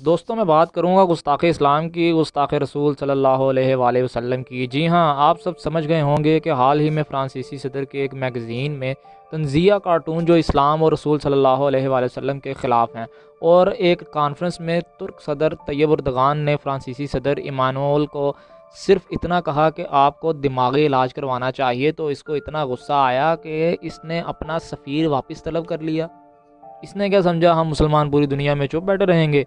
دوستوں میں بات کروں گا گستاخ اسلام کی، گستاخ رسول صلی اللہ علیہ وآلہ وسلم کی۔ جی ہاں، آپ سب سمجھ گئے ہوں گے کہ حال ہی میں فرانسیسی صدر کے ایک میگزین میں تنزیہ کارٹون جو اسلام اور رسول صلی اللہ علیہ وآلہ وسلم کے خلاف ہیں، اور ایک کانفرنس میں ترک صدر طیب اردغان نے فرانسیسی صدر ایمانوئل کو صرف اتنا کہا کہ آپ کو دماغی علاج کروانا چاہیے، تو اس کو اتنا غصہ آیا کہ اس نے اپنا سفیر واپس طلب کر لیا۔ اس نے کیا سمجھا ہم مسلمان پوری دنیا میں چپ بیٹھے رہیں گے؟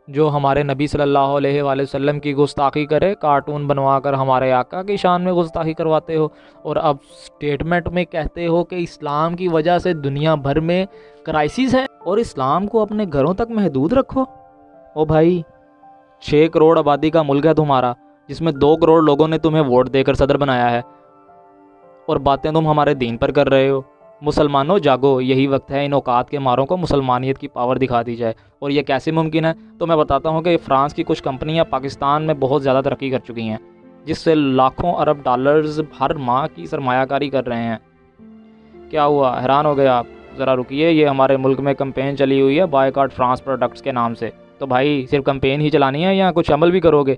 جو ہمارے نبی صلی اللہ علیہ وآلہ وسلم کی گستاخی کرے، کارٹون بنوا کر ہمارے آقا کی شان میں گستاخی کرواتے ہو، اور اب سٹیٹمنٹ میں کہتے ہو کہ اسلام کی وجہ سے دنیا بھر میں کرائسس ہے اور اسلام کو اپنے گھروں تک محدود رکھو۔ او بھائی، 6 کروڑ آبادی کا ملک ہے تمہارا، جس میں 2 کروڑ لوگوں نے تمہیں ووٹ دے کر صدر بنایا ہے، اور باتیں تم ہمارے دین پر کر رہے ہو۔ مسلمانوں جاگو، یہی وقت ہے ان اوقات کے ماروں کو مسلمانیت کی پاور دکھا دی جائے۔ اور یہ کیسے ممکن ہے؟ تو میں بتاتا ہوں کہ فرانس کی کچھ کمپنیاں پاکستان میں بہت زیادہ ترقی کر چکی ہیں، جس سے لاکھوں ارب ڈالرز ہر ماہ کی سرمایہ کاری کر رہے ہیں۔ کیا ہوا؟ حیران ہو گئے آپ؟ ذرا رکیے، یہ ہمارے ملک میں کمپین چلی ہوئی ہے بائیکاٹ فرانس پروڈکٹس کے نام سے۔ تو بھائی صرف کمپین ہی چلانی ہے یا کچھ عمل بھی کرو گے؟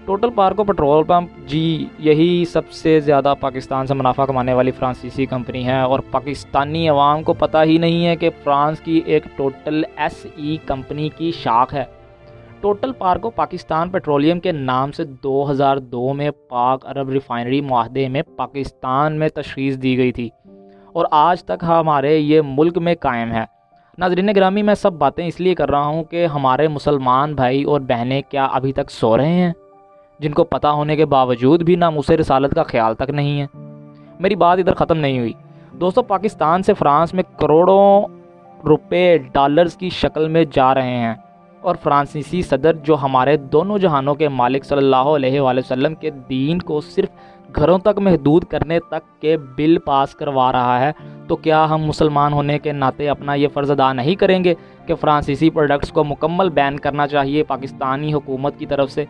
ٹوٹل پارکو پیٹرول پمپ، جی یہی سب سے زیادہ پاکستان سے منافع کمانے والی فرانسیسی کمپنی ہے، اور پاکستانی عوام کو پتہ ہی نہیں ہے کہ فرانس کی ایک ٹوٹل ایس ای کمپنی کی شاخ ہے۔ ٹوٹل پارکو پاکستان پیٹرولیم کے نام سے 2002 میں پاک عرب ریفائنری معاہدے میں پاکستان میں تشخیص دی گئی تھی، اور آج تک ہمارے یہ ملک میں قائم ہے۔ ناظرین گرامی، میں سب باتیں اس لیے کر رہا ہوں کہ ہمارے مسلمان بھائی اور بہنیں کیا ابھی تک سو رہے ہیں، جن کو پتہ ہونے کے باوجود بھی ناموس رسالت کا خیال تک نہیں ہے؟ میری بات ادھر ختم نہیں ہوئی دوستو۔ پاکستان سے فرانس میں کروڑوں روپے ڈالرز کی شکل میں جا رہے ہیں، اور فرانسیسی صدر جو ہمارے دونوں جہانوں کے مالک صلی اللہ علیہ وآلہ وسلم کے دین کو صرف گھروں تک محدود کرنے تک کے بل پاس کروا رہا ہے، تو کیا ہم مسلمان ہونے کے ناطے اپنا یہ فرض ادا نہیں کریں گے کہ فرانسیسی پروڈکٹس کو مکمل بین کرنا چاہیے پاکستانی حکومت کی طرف سے،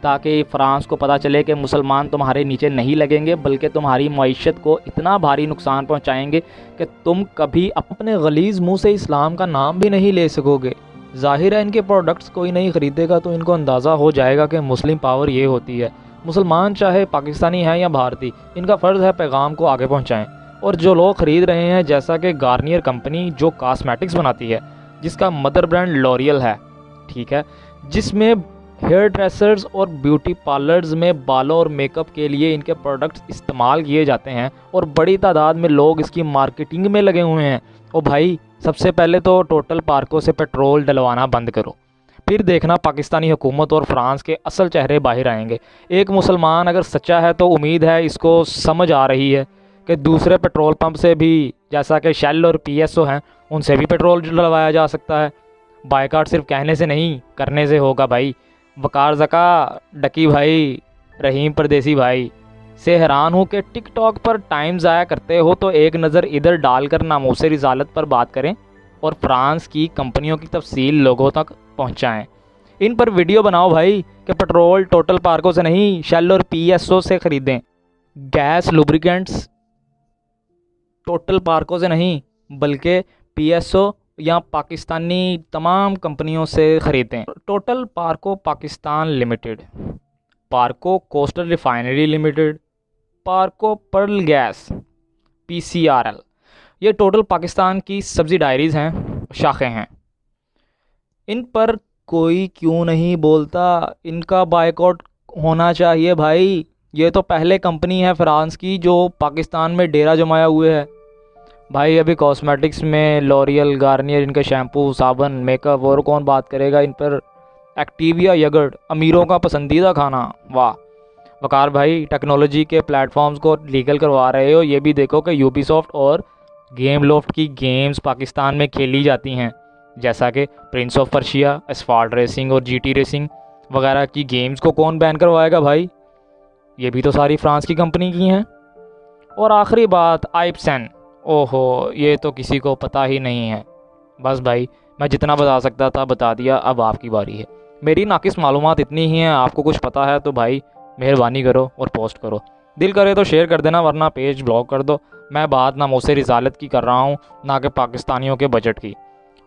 تاکہ فرانس کو پتہ چلے کہ مسلمان تمہارے نیچے نہیں لگیں گے، بلکہ تمہاری معیشت کو اتنا بھاری نقصان پہنچائیں گے کہ تم کبھی اپنے غلیظ منہ سے اسلام کا نام بھی نہیں لے سکو گے۔ ظاہر ہے ان کے پروڈکٹس کوئی نہیں خریدے گا، تو ان کو اندازہ ہو جائے گا کہ مسلم پاور یہ ہوتی ہے۔ مسلمان چاہے پاکستانی ہیں یا بھارتی، ان کا فرض ہے پیغام کو آگے پہنچائیں۔ اور جو لوگ خرید رہے ہیں، جیسا کہ گارنیئر کمپنی جو کاسمیٹکس بناتی ہے، جس کا مدر برانڈ لوریل ہے، ٹھیک ہے، جس میں ہیئر ڈریسرز اور بیوٹی پارلرز میں بالوں اور میک اپ کے لیے ان کے پروڈکٹس استعمال کیے جاتے ہیں، اور بڑی تعداد میں لوگ اس کی مارکیٹنگ میں لگے ہوئے ہیں۔ او بھائی، سب سے پہلے تو ٹوٹل پارکو سے پیٹرول ڈلوانا بند کرو، پھر دیکھنا پاکستانی حکومت اور فرانس کے اصل چہرے باہر آئیں گے۔ ایک مسلمان اگر سچا ہے تو امید ہے اس کو سمجھ آ رہی ہے کہ دوسرے پیٹرول پمپ سے بھی، جیسا کہ شیل اور پی ایس او ہیں، ان سے بھی پیٹرول ڈلوایا جا سکتا ہے۔ بائیکاٹ صرف کہنے سے نہیں، کرنے سے ہوگا بھائی۔ وقار زکا ڈکی بھائی، رحیم پردیسی بھائی سے حیران ہوں کہ ٹک ٹاک پر ٹائم ضائع کرتے ہو، تو ایک نظر ادھر ڈال کر ناموس رسالت پر بات کریں اور فرانس کی کمپنیوں کی تفصیل لوگوں تک پہنچائیں۔ ان پر ویڈیو بناؤ بھائی کہ پیٹرول ٹوٹل پارکو سے نہیں، شیل اور پی ایس او سے خریدیں۔ گیس لوبریکینٹس ٹوٹل پارکو سے نہیں، بلکہ پی ایس او یا پاکستانی تمام کمپنیوں سے خریدیں۔ ٹوٹل پارکو پاکستان لمیٹڈ، پارکو کوسٹل ریفائنری لمیٹڈ، پارکو پرل گیس، پی سی آر ایل، یہ ٹوٹل پاکستان کی سبسیڈائریز ہیں، شاخیں ہیں۔ ان پر کوئی کیوں نہیں بولتا؟ ان کا بائیکاٹ ہونا چاہیے بھائی۔ یہ تو پہلے کمپنی ہے فرانس کی جو پاکستان میں ڈیرہ جمائے ہوئے ہے بھائی۔ ابھی کاسمیٹکس میں لوریل، گارنیئر، ان کے شیمپو، صابن، میک اپ، اور کون بات کرے گا ان پر؟ ایکٹیویا یگرٹ، امیروں کا پسندیدہ کھانا، واہ۔ وقار بھائی، ٹیکنالوجی کے پلیٹ فارمز کو لیگل کروا رہے ہو، یہ بھی دیکھو کہ یوبی سافٹ اور گیم لافٹ کی گیمز پاکستان میں کھیلی جاتی ہیں، جیسا کہ prince of Persia, asphalt racing اور جی ٹی ریسنگ وغیرہ کی گیمز کو کون بین کروائے گا بھائی؟ یہ بھی تو ساری فرانس کی کمپنی کی ہیں۔ اور آخری بات، آئپسن، اوہو، یہ تو کسی کو پتہ ہی نہیں ہے۔ بس بھائی، میں جتنا بتا سکتا تھا بتا دیا، اب آپ کی باری ہے۔ میری ناقص معلومات اتنی ہی ہیں، آپ کو کچھ پتہ ہے تو بھائی مہربانی کرو اور پوسٹ کرو، دل کرے تو شیئر کر دینا، ورنہ پیج بلاک کر دو۔ میں بات ناموس رسالت کی کر رہا ہوں، نہ کہ پاکستانیوں کے بجٹ کی۔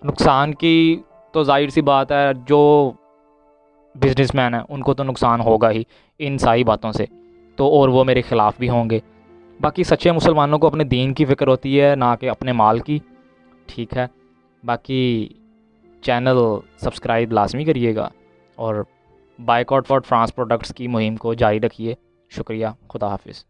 نقصان کی تو ظاہر سی بات ہے جو بزنس مین ہیں ان کو تو نقصان ہوگا ہی ان ساری باتوں سے، تو اور وہ میرے خلاف بھی ہوں گے۔ باقی سچے مسلمانوں کو اپنے دین کی فکر ہوتی ہے، نہ کہ اپنے مال کی، ٹھیک ہے۔ باقی چینل سبسکرائب لازمی کریے گا اور بائیکاٹ فار فرانس پروڈکٹس کی مہم کو جاری رکھیے۔ شکریہ، خدا حافظ۔